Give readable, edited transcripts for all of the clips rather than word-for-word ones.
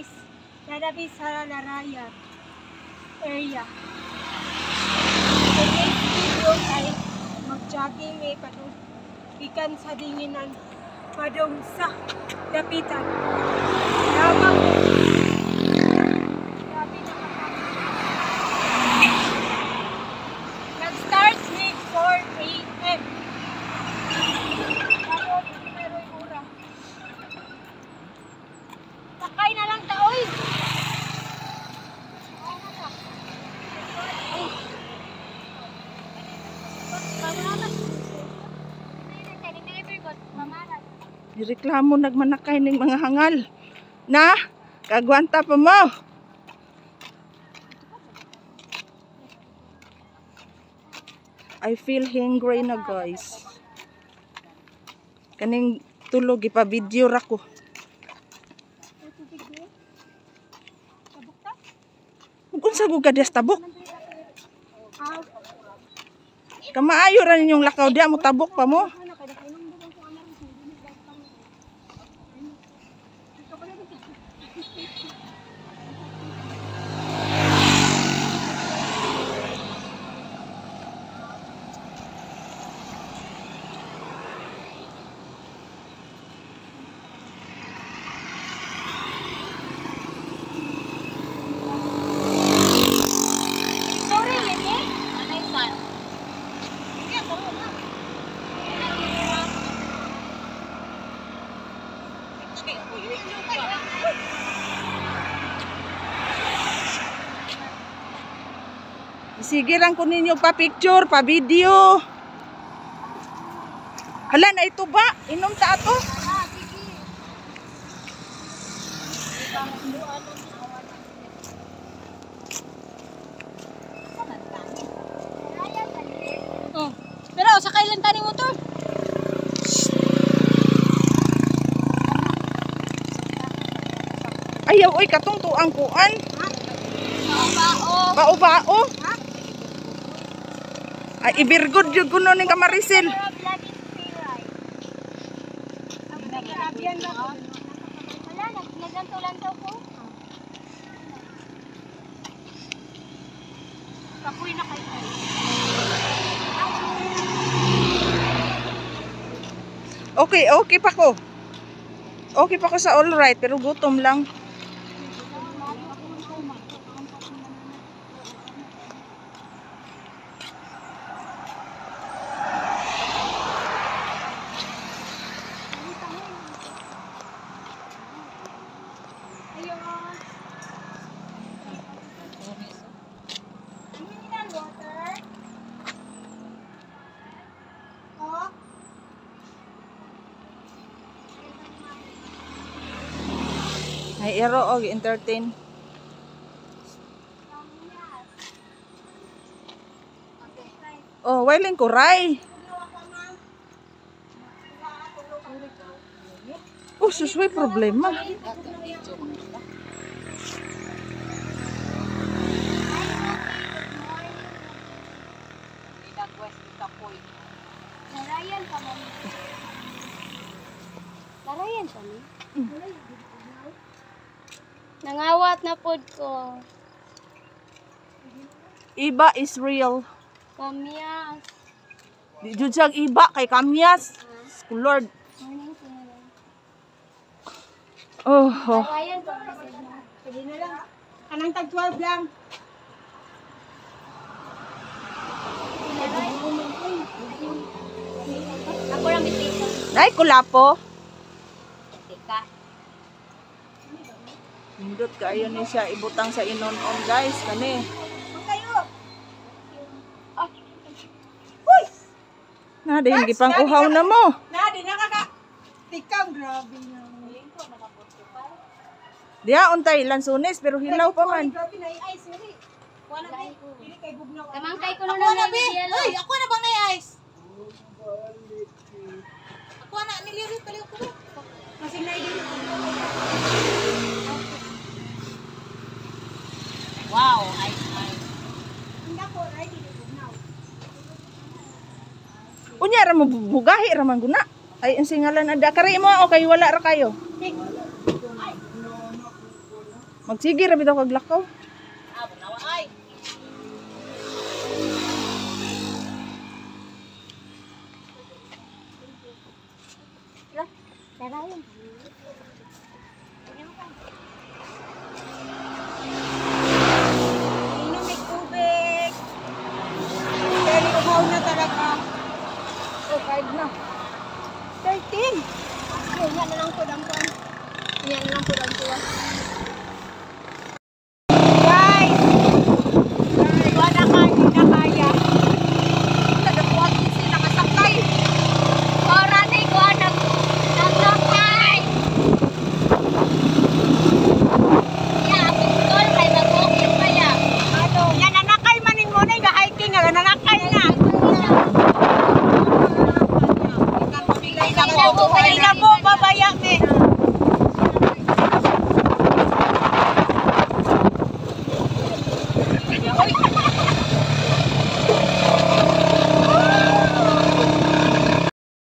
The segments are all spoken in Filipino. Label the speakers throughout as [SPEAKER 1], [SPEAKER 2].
[SPEAKER 1] guys. Narabi sa Laraya area. So next video ay mag-jogging ikan sa dinginan padong sa dapitan. Yabang grabe na nag-start with 4 AM. Meron ura. Sakay na lang taoy.
[SPEAKER 2] Nireklamo nagmanakay ng mga hangal. Na, kagwanta pa mo. I feel hungry na guys. Kaning tulog ipa-video ra ko. Kung sa gugadyas tabok. Kamaayo ra ninyong lakaw dia mo tabok pa mo. Sige lang ko ninyo pa picture, pa video. Hala na ito ba? Inom ta ato?
[SPEAKER 1] Oh, pero sakay lang tani motor.
[SPEAKER 2] Ayaw oy katong tuang kuan.
[SPEAKER 1] Bao.
[SPEAKER 2] Bao-bao. Ay ibirgod jud kuno ning kamarisil.
[SPEAKER 1] Kapoy na kayo.
[SPEAKER 2] Okay pa ko. Okay pa ko sa all right pero gutom lang. Ay ero og entertain. Oh, wailing ko ray. Oh, susway problema.
[SPEAKER 1] Larayan pa mo. Larayan pa ni. Nangawat na pod ko.
[SPEAKER 2] Iba is real.
[SPEAKER 1] Kamyas.
[SPEAKER 2] Di jud siyang iba kay kamyas. Lord. Oh.
[SPEAKER 1] Larayan pa mo. Pwede na lang. Anang tag 12 lang. Ako lang bitito.
[SPEAKER 2] Ay kulapo.
[SPEAKER 1] Tika.
[SPEAKER 2] Hindot kaayo ni siya ibutang sa inon-on guys kani.
[SPEAKER 1] Kayo.
[SPEAKER 2] Na din gipang uhaw na mo.
[SPEAKER 1] Na di nakaka. Tikam grabe na.
[SPEAKER 2] Diya untay lansunes pero hilaw pa man.
[SPEAKER 1] Grabe na i-ice uri. Wala kay dili kay bugnaw.
[SPEAKER 3] Kamangkay ko na be. Ay, ako na bang na-ice? Ako na nilirit pala ko.
[SPEAKER 1] Masing na idili.
[SPEAKER 3] Wow, ice.
[SPEAKER 1] Hindi ko ay dili bugnaw.
[SPEAKER 2] Unya ra mo bugahi ra man guna. Ay ang singalan ada kari mo o kay wala ra kayo. Magsige ra bitaw kag lakaw.
[SPEAKER 3] Ah, bunawa ay.
[SPEAKER 1] Tara yun. Inom may tubig. Pero uhaw na talaga.
[SPEAKER 2] Oh, 5 na.
[SPEAKER 1] 13. Yan na lang po lang po. Yan na lang po lang po. Guys! Wala ka, hindi na kaya.
[SPEAKER 2] Nagapuan din sila nakasakay.
[SPEAKER 1] Ora na ko naglakay. Ya, pistol kay mag-walking pa ya. Ano? Nananakay maning mo na hiking nga nananakay na. Kailan mo babayak eh.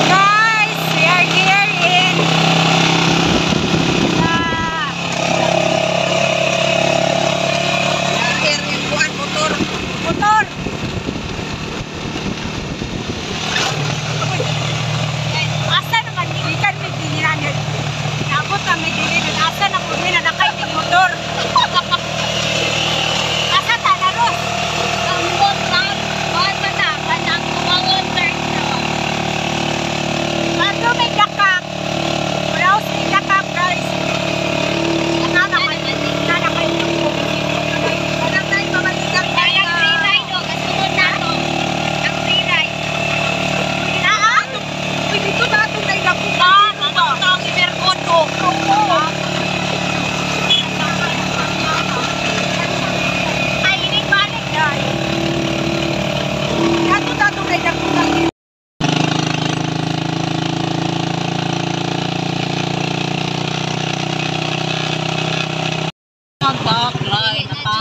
[SPEAKER 1] Guys, we are here in motor. Asa naman dilikan may diniran. Nabot na may dilikan. Asa na po may nanakay ng motor. Asa ta na ros? Ambot lang. Bawat mata. Kanang kumangon turn na. Bago may dakak. Browse may dakak guys. Nanakay ng motor. Parang tayo mamaligang tayo. Ang free ride o. Kasunod na to. Ang free ride.
[SPEAKER 2] Uy, dito na itong nailapuan.
[SPEAKER 3] Ang imerkodo.
[SPEAKER 1] Ay, ini balik guys.
[SPEAKER 2] Dito na itong nailapuan.
[SPEAKER 3] Nagbaklay na ka.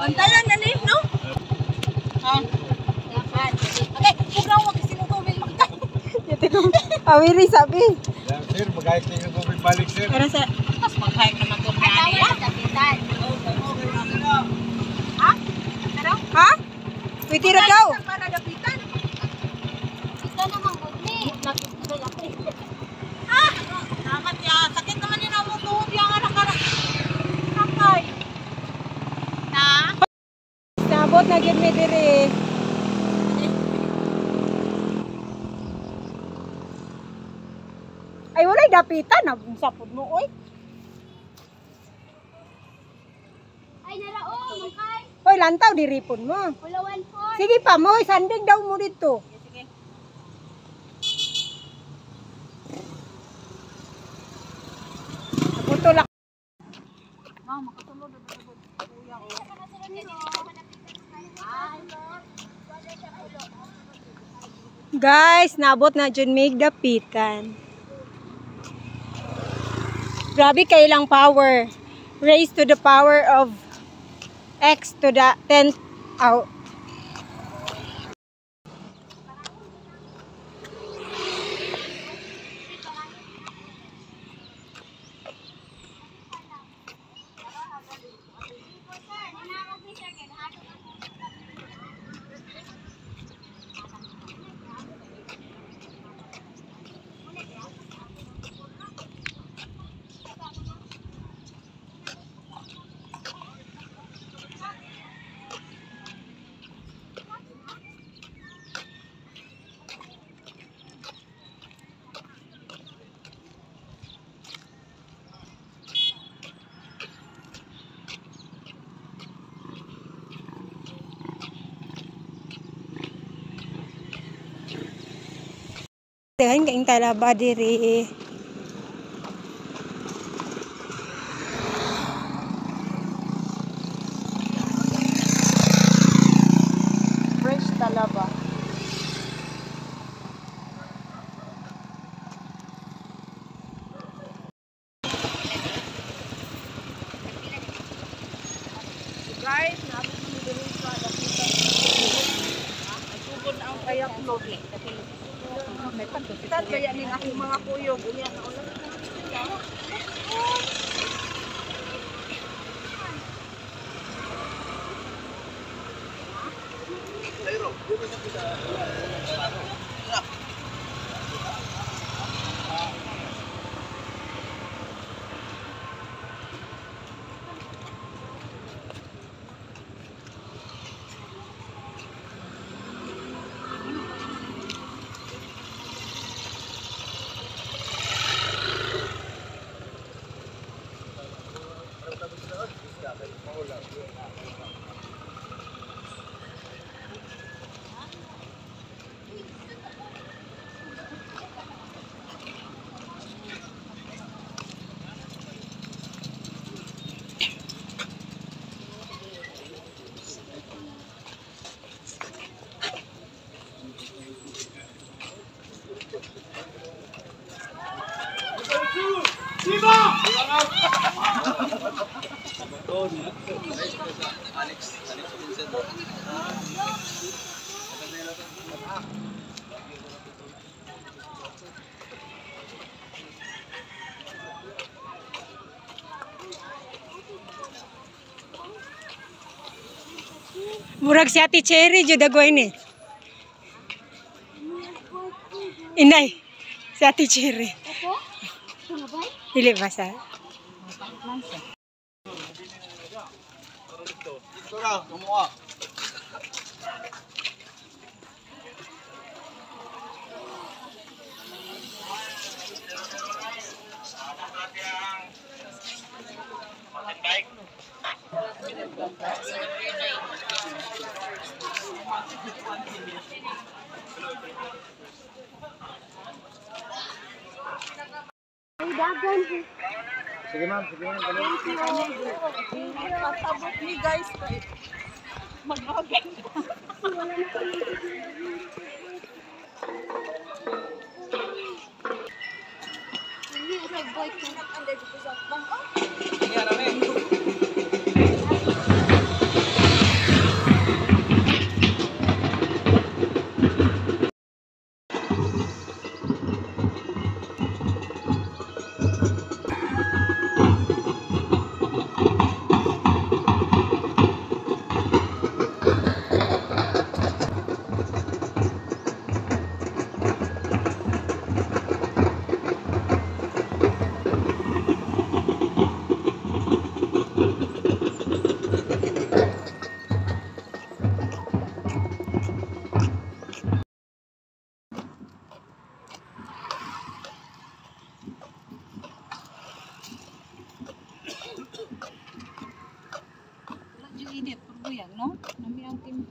[SPEAKER 2] Antayan na ni, no?
[SPEAKER 3] Okay, pugaw wag sinutubig magkay.
[SPEAKER 2] Awiri sabi.
[SPEAKER 4] Yan, sir, mag-ayos na yung tubig balik, sir.
[SPEAKER 2] Pero sa...
[SPEAKER 3] Tapos mag-hike naman to niya.
[SPEAKER 2] Ha? Uy, tira daw.
[SPEAKER 3] Nakat ya, sakit naman yun ang tuhod yung anak-anak. Nakay. Na?
[SPEAKER 1] Nabot na gid mi diri. Ay walay dapitan na sapod mo oy.
[SPEAKER 5] Ay, narao, mangkay.
[SPEAKER 1] Hoy lantaw diripon mo.
[SPEAKER 5] Pulawan po.
[SPEAKER 1] Sige pa mo, sandig daw mo dito. Putol ako. Guys, nabot na dyan mig dapitan. Grabe kailang power. Raise to the power of X to the 10th out. Dahan kaing talaba diri.
[SPEAKER 2] Fresh talaba. Guys, nabot mo diri sa dapitan. Sugod na ang kayak load. May pagkasitan kaya ning akong mga kuyog. Unya na ulit.
[SPEAKER 3] Murag si Ate Cherry, jud ako ini. Inay, si Ate Cherry.
[SPEAKER 5] Ito? Sumabay?
[SPEAKER 3] Dili ba sa?
[SPEAKER 4] Ito na, kumuha.
[SPEAKER 5] Ay, dagan.
[SPEAKER 4] Sige ma'am, sige ma'am.
[SPEAKER 2] Pasabot ni guys. Mag-agan.
[SPEAKER 5] Hindi, nag-boy ko.
[SPEAKER 1] Init, puro yan, no? Nami ang tim.